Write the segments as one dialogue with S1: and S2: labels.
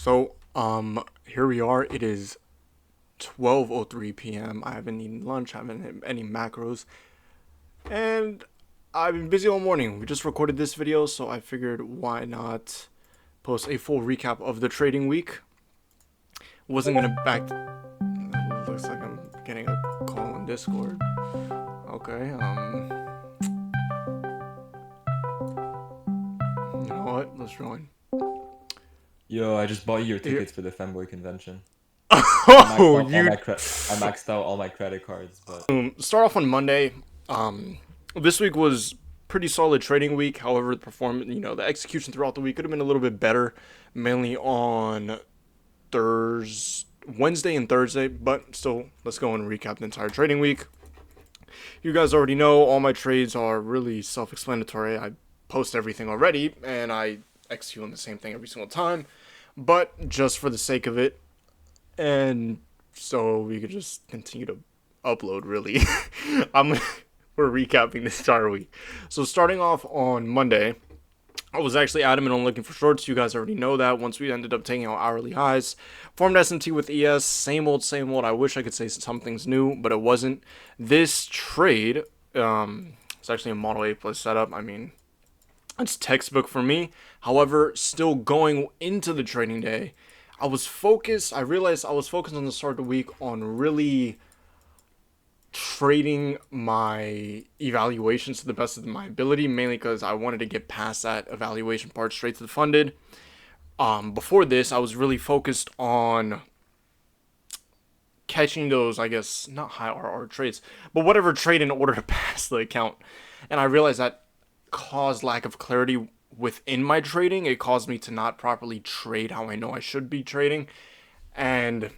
S1: Here we are. It is 12:03 p.m. I haven't eaten lunch, I haven't had any macros, and I've been busy all morning. We just recorded this video, so I figured why not post a full recap of the trading week. Wasn't gonna back. Looks like I'm getting a call on Discord. Okay. You know what? Let's join.
S2: Yo, I just bought you your
S1: Here.
S2: tickets for the Femboy convention.
S1: Oh, you.
S2: I maxed out all my credit cards, but
S1: Start off on Monday. This week was pretty solid trading week. However, the performance, the execution throughout the week could have been a little bit better, mainly on Wednesday and Thursday. But still, let's go and recap the entire trading week. You guys already know all my trades are really self-explanatory. I post everything already, and I execute on the same thing every single time. But just for the sake of it, and so we could just continue to upload. Really, I'm we're recapping this entire week. So starting off on Monday, I was actually adamant on looking for shorts. You guys already know that. Once we ended up taking out hourly highs, formed SMT with ES, same old, same old. I wish I could say something's new, but it wasn't. This trade, it's actually a Model A plus setup. I mean, it's textbook for me. However, still going into the trading day, I was focused. I realized I was focused on the start of the week on really trading my evaluations to the best of my ability, mainly because I wanted to get past that evaluation part straight to the funded. Before this, I was really focused on catching those, I guess, not high RR trades, but whatever trade in order to pass the account. And I realized that caused lack of clarity within my trading. It caused me to not properly trade how I know I should be trading. And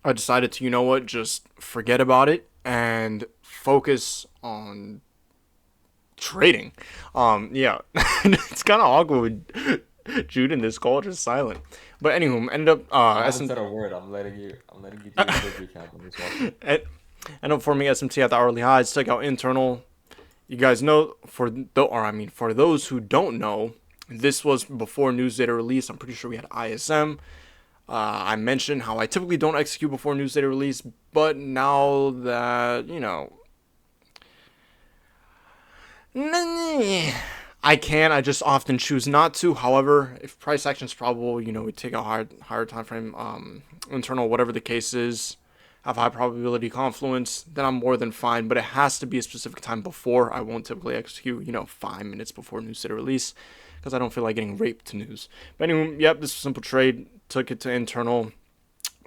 S1: I decided to, just forget about it and focus on trading. Yeah, it's kind of awkward with Jude in this call, just silent. But anywho, ended up
S2: I haven't
S1: SM
S2: said a word. I'm letting you do your big recap. I'm just watching.
S1: ended up forming SMT at the hourly highs. Took out internal. You guys know for those who don't know, this was before news data release. I'm pretty sure we had ISM. I mentioned how I typically don't execute before news data release, but now that, I can, I just often choose not to. However, if price action is probable, we take a higher time frame, internal, whatever the case is, have high probability confluence, then I'm more than fine. But it has to be a specific time before. I won't typically execute, 5 minutes before news data release because I don't feel like getting raped to news. But anyway, yep, this was a simple trade. Took it to internal.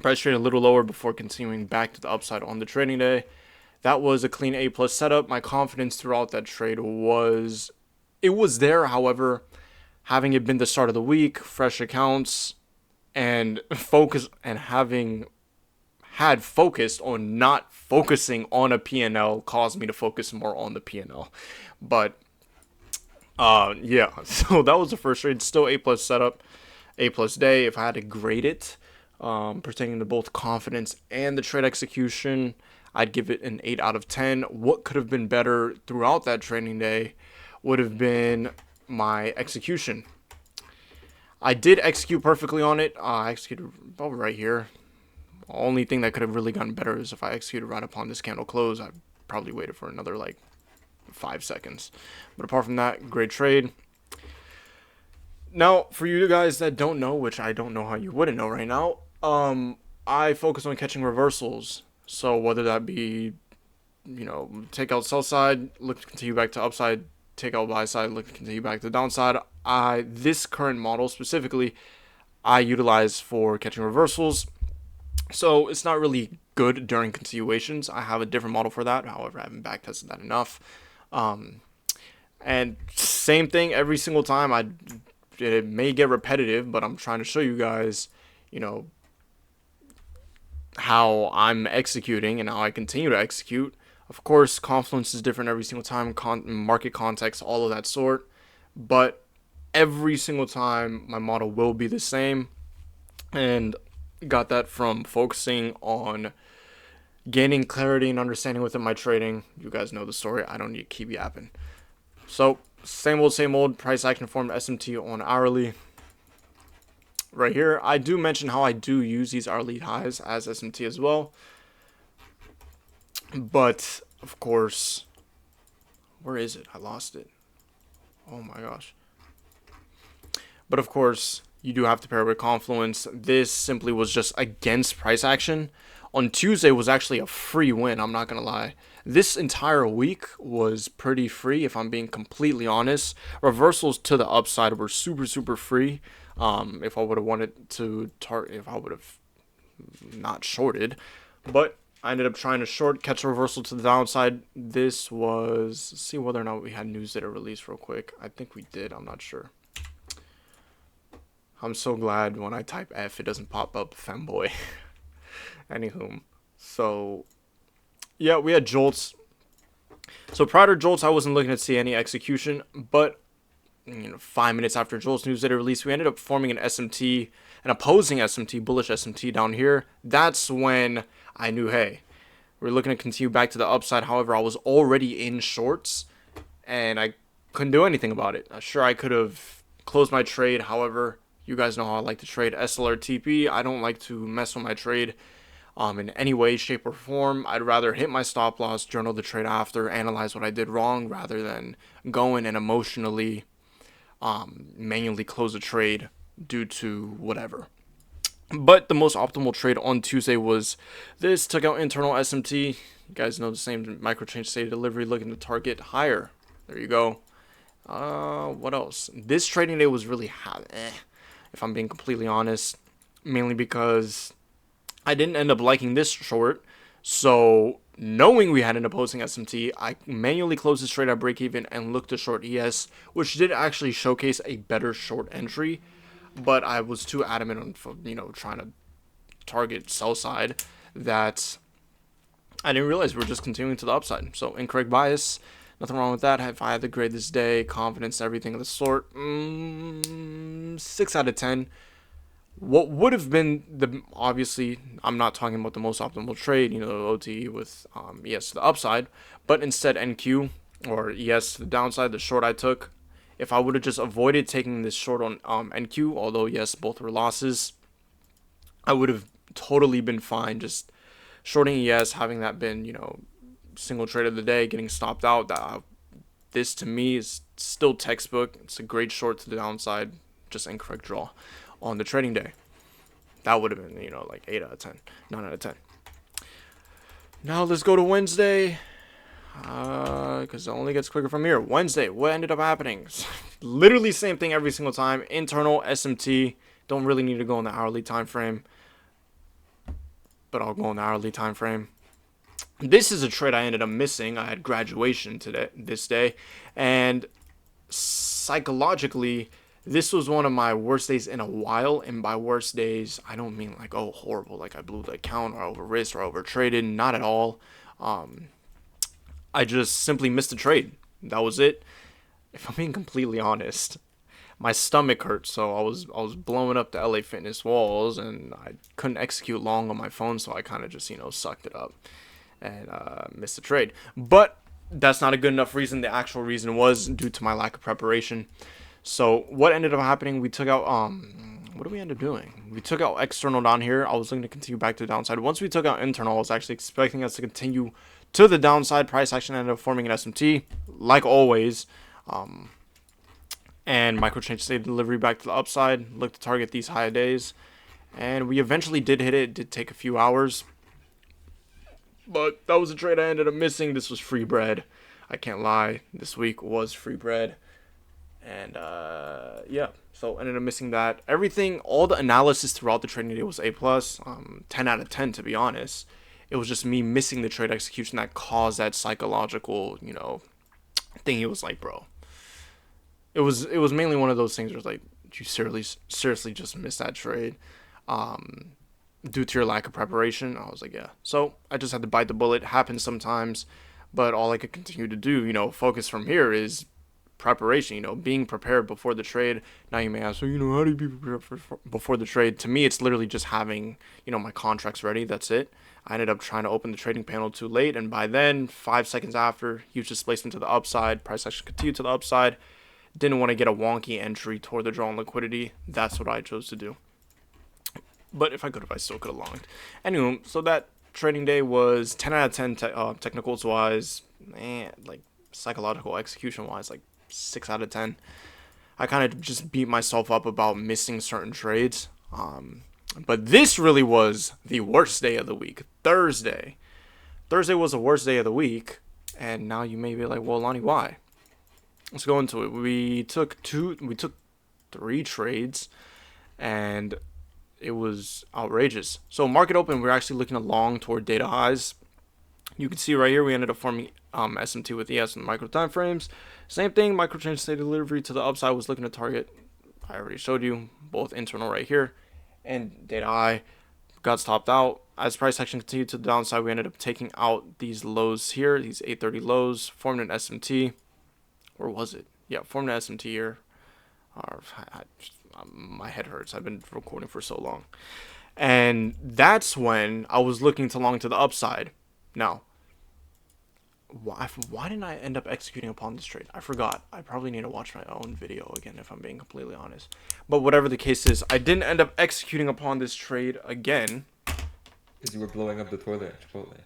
S1: Price trade a little lower before continuing back to the upside on the trading day. That was a clean A plus setup. My confidence throughout that trade was there. However, having it been the start of the week, fresh accounts, and focus and having had focused on not focusing on a P&L caused me to focus more on the P&L. But yeah, so that was the first trade. Still A plus setup, A plus day. If I had to grade it, pertaining to both confidence and the trade execution, I'd give it an 8 out of 10. What could have been better throughout that trading day would have been my execution. I did execute perfectly on it. I executed about right here. The only thing that could have really gotten better is if I executed right upon this candle close. I probably waited for another like 5 seconds. But apart from that, great trade. Now, for you guys that don't know, which I don't know how you wouldn't know right now, I focus on catching reversals. So whether that be, take out sell side, look to continue back to upside, take out buy side, look to continue back to downside. This current model specifically, I utilize for catching reversals. So it's not really good during continuations. I have a different model for that. However, I haven't backtested that enough. And same thing every single time. It may get repetitive, but I'm trying to show you guys, you know, how I'm executing and how I continue to execute. Of course, confluence is different every single time, market context, all of that sort. But every single time, my model will be the same. And got that from focusing on gaining clarity and understanding within my trading. You guys know the story. I don't need to keep yapping. So, same old, price action formed SMT on hourly. right here. I do mention how I do use these hourly highs as SMT as well. But, of course, where is it? I lost it. Oh my gosh. But, of course, you do have to pair it with Confluence. This simply was just against price action. On Tuesday was actually a free win, I'm not going to lie. This entire week was pretty free, if I'm being completely honest. Reversals to the upside were super, super free. If I would have wanted to if I would have not shorted. But I ended up trying to short, catch a reversal to the downside. This was, let's see whether or not we had news data release real quick. I think we did, I'm not sure. I'm so glad when I type F, it doesn't pop up femboy. Anywho, so yeah, we had jolts. So prior to jolts, I wasn't looking to see any execution, but 5 minutes after jolts news data release, we ended up forming an SMT, an opposing SMT, bullish SMT down here. That's when I knew, hey, we're looking to continue back to the upside. However, I was already in shorts, and I couldn't do anything about it. Sure, I could have closed my trade. However, you guys know how I like to trade SLR I don't like to mess with my trade in any way, shape, or form. I'd rather hit my stop loss, journal the trade after, analyze what I did wrong, rather than going and emotionally manually close a trade due to whatever. But the most optimal trade on Tuesday was this. Took out internal SMT. You guys know the same micro change state delivery, looking to target higher. There you go. What else? This trading day was really if I'm being completely honest, mainly because I didn't end up liking this short. So knowing we had an opposing SMT, I manually closed this trade at break even and looked to short ES, which did actually showcase a better short entry. But I was too adamant on, trying to target sell side that I didn't realize we were just continuing to the upside. So incorrect bias, nothing wrong with that. If I had to grade this day, confidence, everything of the sort, 6 out of 10. What would have been obviously, I'm not talking about the most optimal trade, the OTE with ES to the upside, but instead NQ or ES to the downside, the short I took. If I would have just avoided taking this short on NQ, although yes, both were losses, I would have totally been fine just shorting ES, having that been, single trade of the day, getting stopped out. This to me is still textbook. It's a great short to the downside, just incorrect draw on the trading day. That would have been, like 8 out of 10, 9 out of 10. Now let's go to Wednesday. Because it only gets quicker from here. Wednesday, what ended up happening? Literally same thing every single time. Internal SMT. Don't really need to go in the hourly time frame, but I'll go in the hourly time frame. This is a trade I ended up missing. I had graduation this day, and psychologically, this was one of my worst days in a while. And by worst days, I don't mean like, oh, horrible, like I blew the account or over risked or over traded. Not at all. I just simply missed the trade. That was it. If I'm being completely honest, my stomach hurt, so I was blowing up the LA Fitness walls, and I couldn't execute long on my phone, so I kind of just sucked it up and missed the trade. But that's not a good enough reason. The actual reason was due to my lack of preparation. So what ended up happening? We took out what did we end up doing? We took out external down here. I was looking to continue back to the downside. Once we took out internal, I was actually expecting us to continue to the downside. Price action ended up forming an SMT, like always. And micro change state delivery back to the upside. Look to target these high days. And we eventually did hit it. It did take a few hours. But that was a trade I ended up missing. This was free bread. I can't lie. This week was free bread. And yeah, so ended up missing that. Everything, all the analysis throughout the trading day was A+, 10 out of 10 to be honest. It was just me missing the trade execution that caused that psychological, thing. He was like, bro. It was mainly one of those things where it's like, did you seriously just miss that trade? Due to your lack of preparation? I was like, yeah. So I just had to bite the bullet. It happens sometimes, but all I could continue to do, focus from here is preparation, being prepared before the trade. Now you may ask, so, how do you be prepared before the trade? To me, it's literally just having, my contracts ready. That's it. I ended up trying to open the trading panel too late, and by then, 5 seconds after, huge displacement to the upside, price action continued to the upside. Didn't want to get a wonky entry toward the draw on liquidity. That's what I chose to do. But if I could have, I still could have longed. Anyway, so that trading day was 10 out of 10 technicals wise, and like psychological execution wise, like 6 out of 10. I kind of just beat myself up about missing certain trades. But this really was the worst day of the week. Thursday. Thursday was the worst day of the week. And now you may be like, well, Lonnie, why? Let's go into it. We took 3 trades, and it was outrageous. So market open, we're actually looking along toward data highs. You can see right here, we ended up forming SMT with ES and micro time frames. Same thing, micro change state delivery to the upside was looking to target. I already showed you both internal right here and data high got stopped out. As price action continued to the downside, we ended up taking out these lows here, these 830 lows, formed an SMT. Or was it? Yeah, formed an SMT here. My head hurts. I've been recording for so long. And that's when I was looking to long to the upside. Now, why didn't I end up executing upon this trade? I forgot. I probably need to watch my own video again if I'm being completely honest. But whatever the case is, I didn't end up executing upon this trade again.
S2: Because you were blowing up the toilet at Chipotle.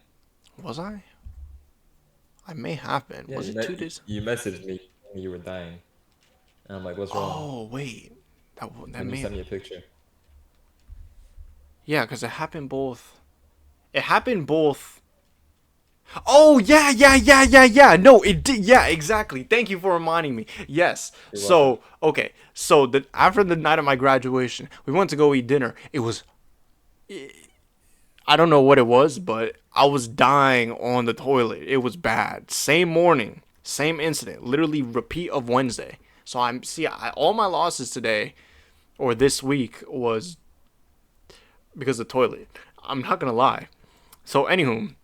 S1: Was I? I may have been.
S2: Yeah,
S1: was it 2 days?
S2: You messaged me and you were dying. And I'm like, what's wrong?
S1: Oh, wait. That
S2: And
S1: may
S2: you sent me a picture.
S1: Yeah, because it happened both. It happened both. Oh, yeah. No, it did. Yeah, exactly. Thank you for reminding me. Yes.
S2: You're
S1: So,
S2: welcome.
S1: okay. So, after the night of my graduation, we went to go eat dinner. It was, I don't know what it was, but I was dying on the toilet. It was bad. Same morning, same incident. Literally repeat of Wednesday. So, all my losses today or this week was because of the toilet. I'm not going to lie. So, anywho.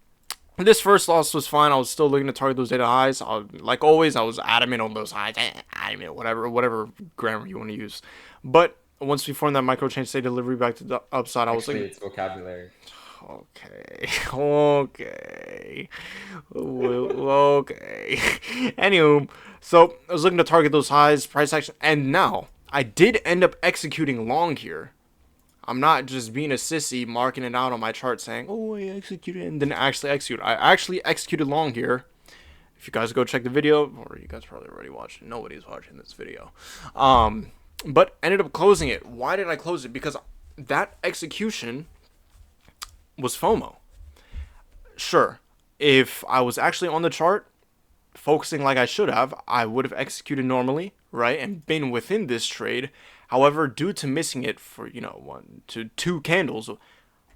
S1: This first loss was fine. I was still looking to target those data highs. Like always, I was adamant on those highs. Adamant, whatever grammar you want to use. But once we formed that micro change state delivery back to the upside, I was
S2: Actually,
S1: like,
S2: it's vocabulary.
S1: okay. Anywho, so I was looking to target those highs, price action, and now I did end up executing long here. I'm not just being a sissy, marking it out on my chart saying, oh, I executed, and then actually execute. I actually executed long here. If you guys go check the video, or you guys probably already watched it. Nobody's watching this video. But ended up closing it. Why did I close it? Because that execution was FOMO. Sure, if I was actually on the chart, focusing like I should have, I would have executed normally, right, and been within this trade. However, due to missing it for 1 to 2 candles,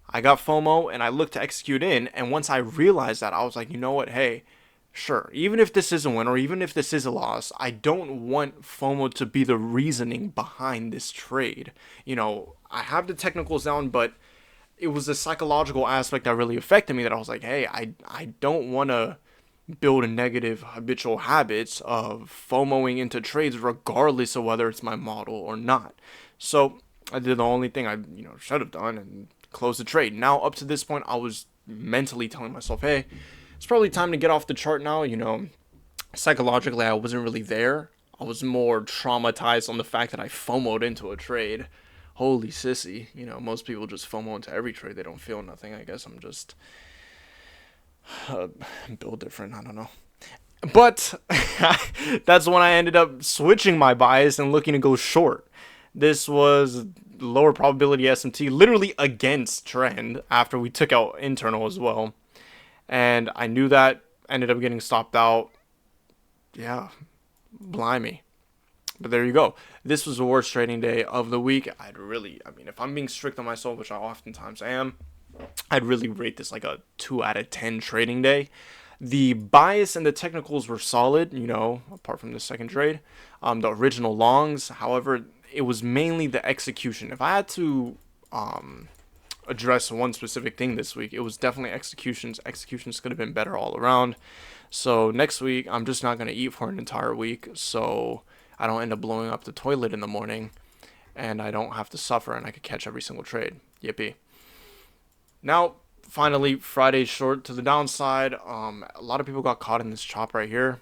S1: I got FOMO and I looked to execute in. And once I realized that, I was like, you know what? Hey, sure. Even if this is a win or even if this is a loss, I don't want FOMO to be the reasoning behind this trade. I have the technicals down, but it was the psychological aspect that really affected me. That I was like, hey, I don't want to build a negative habitual habits of FOMOing into trades regardless of whether it's my model or not. So I did the only thing I should have done and closed the trade. Now up to this point, I was mentally telling myself, hey, it's probably time to get off the chart now. Psychologically, I wasn't really there. I was more traumatized on the fact that I FOMO'd into a trade. Holy sissy. Most people just FOMO into every trade. They don't feel nothing. I guess I'm just build different. I don't know. But that's when I ended up switching my bias and looking to go short. This was lower probability SMT, literally against trend after we took out internal as well. And I knew that, ended up getting stopped out. Yeah, blimey. But there you go. This was the worst trading day of the week. If I'm being strict on myself, which I oftentimes am, I'd really rate this like a 2 out of 10 trading day. The bias and the technicals were solid, apart from the second trade. The original longs, however, it was mainly the execution. If I had to address one specific thing this week, it was definitely executions. Executions could have been better all around. So next week, I'm just not going to eat for an entire week, so I don't end up blowing up the toilet in the morning, and I don't have to suffer, and I could catch every single trade. Yippee. Now, finally, Friday short to the downside. A lot of people got caught in this chop right here,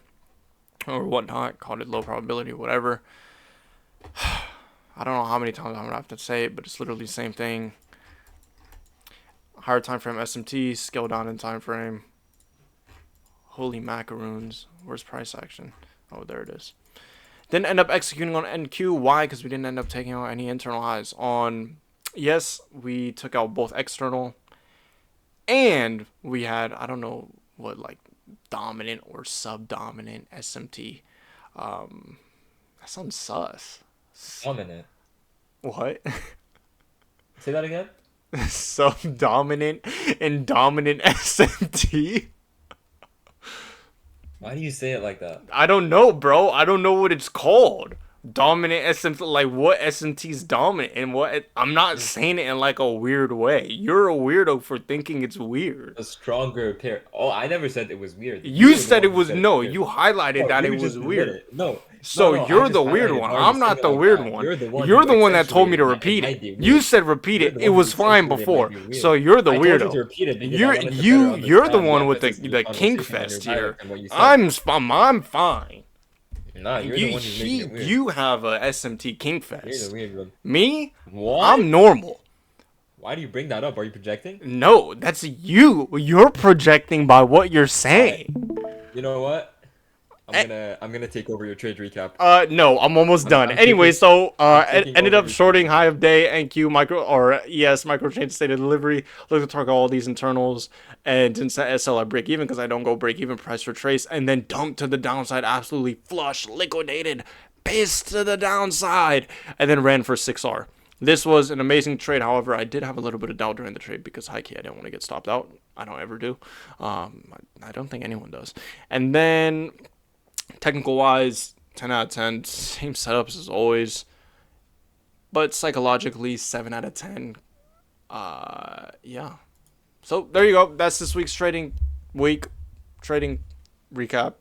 S1: or whatnot, called it low probability, whatever. I don't know how many times I'm gonna have to say it, but it's literally the same thing. Higher time frame SMT, scale down in time frame. Holy macaroons. Where's price action? Oh, there it is. Didn't end up executing on NQ. Why? Because we didn't end up taking out any internal highs. On, yes, we took out both external and we had, I don't know what, like dominant or subdominant SMT. That sounds sus.
S2: Dominant.
S1: What?
S2: Say that again.
S1: Subdominant and dominant SMT?
S2: Why do you say it like that?
S1: I don't know, bro. I don't know what it's called. Dominant SMT, like what SMT is dominant and what I'm not saying it in like a weird way. You're a weird for thinking it's weird.
S2: A stronger pair. Oh, I never said it was weird.
S1: You
S2: were the
S1: said
S2: one
S1: it
S2: who
S1: was
S2: said
S1: no,
S2: weird.
S1: you highlighted
S2: No,
S1: that
S2: you
S1: it was
S2: just admit
S1: weird.
S2: it. No.
S1: So
S2: No, I
S1: you're
S2: just
S1: the weird
S2: highlighted
S1: one.
S2: how you
S1: I'm not
S2: saying
S1: the
S2: it like
S1: weird
S2: that.
S1: one.
S2: You're the one
S1: You're
S2: who
S1: the one that told me to
S2: accentuated
S1: repeat
S2: it.
S1: it.
S2: Might be weird.
S1: You said repeat
S2: You're
S1: it.
S2: the
S1: It
S2: one
S1: was
S2: who
S1: fine
S2: accentuated it
S1: before.
S2: might be weird.
S1: So you're the
S2: I told you to
S1: weirdo.
S2: repeat it because I
S1: You're
S2: wanted to better
S1: you're the
S2: understand
S1: one
S2: the
S1: with
S2: emphasis of
S1: the kink
S2: conversation on your
S1: fest here.
S2: dialect and what you said.
S1: I'm fine.
S2: Nah, you're the one who's making it weird.
S1: You have a SMT kink
S2: You're
S1: fest.
S2: the weird one.
S1: Me?
S2: What?
S1: I'm normal.
S2: Why do you bring that up? Are you projecting?
S1: No, that's you. You're projecting by what you're saying.
S2: You know what?
S1: Eh.
S2: I'm gonna take over your trade recap.
S1: No, I'm almost done.
S2: I'm
S1: anyway,
S2: taking-
S1: so
S2: taking
S1: ended
S2: over
S1: up
S2: your
S1: shorting high of day NQ micro or ES micro chain state of delivery. Look to target all these internals and didn't set SL at break even because I don't go break even price for trace and then dumped to the downside, absolutely flush, liquidated, pissed to the downside, and then ran for 6R. This was an amazing trade. However, I did have a little bit of doubt during the trade because high key I didn't want to get stopped out. I don't ever do. I don't think anyone does. And then technical wise, 10 out of 10, same setups as always, but psychologically 7 out of 10. Yeah. So there you go. That's this week's trading week trading recap.